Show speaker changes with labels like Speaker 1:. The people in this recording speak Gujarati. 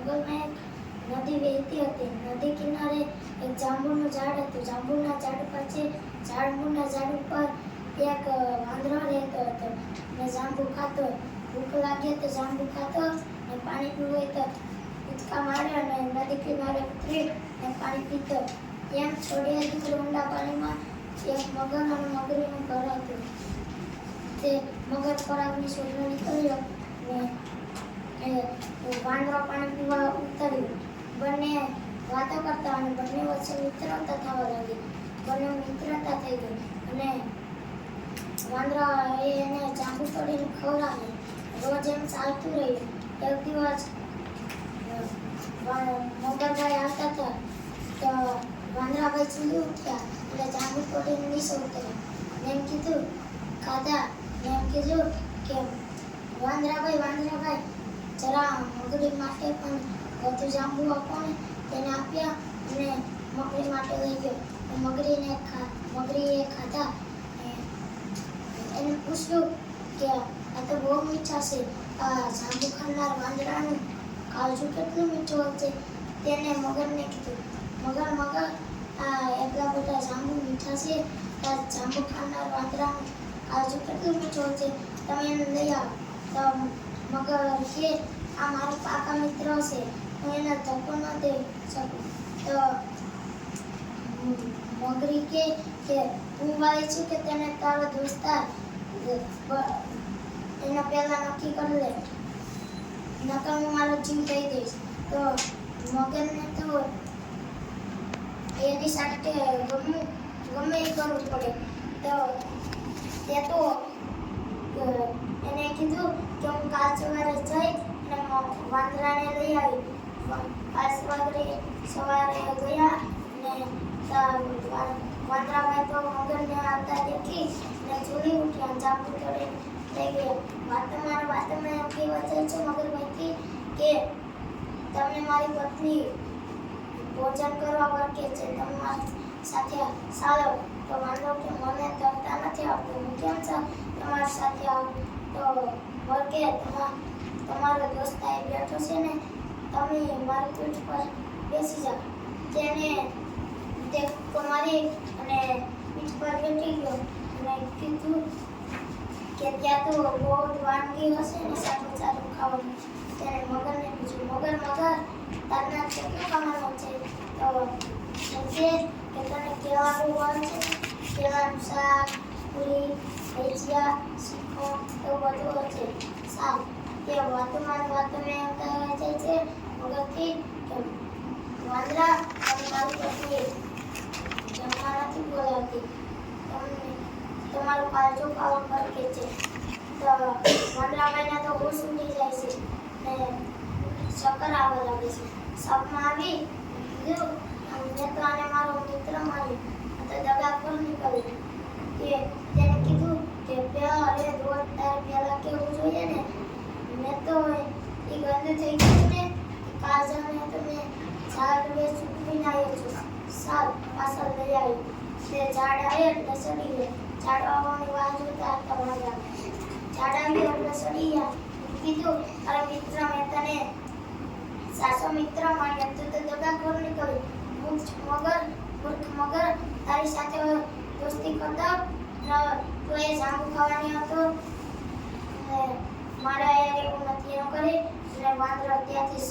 Speaker 1: જંગલમાં એક નદી વહેતી હતી. નદી કિનારે એક જાંબુનું ઝાડ હતું. જાંબુના ઝાડ ઉપર એક વાંદરો રહેતો હતો ને જાંબુ ખાતો. ભૂખ લાગે તો જાંબુ ખાતો ને પાણી પીવું હોય તો હિંચકા મારે અને નદી કિનારે ઉતરી ને પાણી પીતો. એમ છોડ્યા દીકરો ઊંડા પાણીમાં એક મગર અને મગરીનું ઘર હતું. તે મગર ખોરાકની શોધમાં નીકળ્યો ને વાંદરો પાણી પીવા ઉતર્યો. બંને વાતો કરતા અને બંને વચ્ચે મિત્રતા થવા લાગી. બંને મિત્રતા થઈ ગઈ અને વાંદરો એને જાંબુ તોડીને ખવડાવે. રોજ એમ ચાલતું રહ્યું. એક દિવસ મગરભાઈ આવતા હતા તો વાંદરાભાઈ ચીલી ઉઠ્યા એટલે જાંબુ તોડીને નીચે ઉતર્યા. એમ કીધું ખાધા ને એમ કીધું કે વાંદરાભાઈ જરા મગરી માટે પણ વધુ જાંબુ આપો ને. તેને આપ્યા અને મગરી માટે લઈ ગયો. મગરીએ ખાધા. એને પૂછ્યું કે આ તો બહુ મીઠા છે. આ જાંબુ ખાનાર વાંદરાનું કાળજું કેટલું મીઠું હશે. તેને મગરને કીધું મગર આ એટલા બધા જાંબુ મીઠા છે. આ જાંબુ ખાનાર વાંદરાનું કાળજું કેટલું મીઠું હશે. તમે એને લઈ આવો. તો મગર કે આ મારો પાકા મિત્ર છે, હું એને ધક્કો ન દઈ શકું. તો મગરી કે હું વાળી છું કે તેને તારો દોસ્તાર એના પહેલા નક્કી કરી લે, નકર હું મારો જીવ દઈ દઈશ. તો મગરને તો એની સાથે ગમે એ કરવું પડે. તો તે તો એને કીધું કે હું કાલ સવારે જઈ અને વાંદરાને લઈ આવી. કાલ સવારે ગયા ને વાંદરાભાઈ તો મગરને આવતા દેખી ને ઝૂલી ઉઠ્યા. જાંબુ તોડી લઈ ગયા. વાતમાં એમ કહેવા જાય છે મગરભાઈથી કે તમને મારી પત્ની ભોજન કરવા વર્કે છે, તમે મારી સાથે ચાલો. તો વાંદરો કે મને તરતા નથી આવતું, હું કેમ તમારી સાથે આવું. તો વર્કે તમારો દોસ્ત અહીં બેઠો છે ને, તમે મારી પીઠ પર બેસી જાઓ. તેને મારી અને પીઠ પર બેઠી ગયો અને કીધું કે ત્યાં તો બહુ વાનગી હશે ને સારું ખાવાનું. તેને મગરને પૂછ્યું મગર તારના કેટલું ખાવાનું છે. તો કે તને કેળાનું વન છે, કેળાનું શાક, પૂરી, ભજીયા, શીખો એવું બધું હશે. સારું કે વાતોમાં એમ કહેવાય જાય છે મગરથી કે વાંદરા અને મારી પત્ની જમવા નથી બોલાવતી, તમારું કાળજો ખાવા વર્કે છે. તો વાંદરાભાઈને તો હોશ ઉડી જાય છે ને ચક્કર આવવા લાગે છે. સપમાં આવી કીધું મેં તો આને મારો મિત્ર માન્યો, તો દગાખોર નીકળ્યો. તેને કીધું કે અરે રોજ તારે પહેલા કેવું જોઈએ ને, મેં તો એ ગંદ થઈ ગયું ને કાલ જાણે તો મેં ઝાડ ચૂકવીને આવ્યો છું. સારું પાછળ લઈ આવી. તે ઝાડ આવે એટલે સડી ગયો. ઝાડ આવવાની વાહ જોતા વાંદરા ઝાડ આવ્યું એટલે સડી ગયા. કીધું અરે મિત્ર મેં તને સાચો મિત્ર માન્યો, તું તો દગાખોર નીકળ્યો. મૂર્ખ મગર તારી સાથે દોસ્તી કરતો તો એ જાંબુ ખાવાની હતો મારે એવું નથી એમ કરી અને વાંદરો ત્યાંથી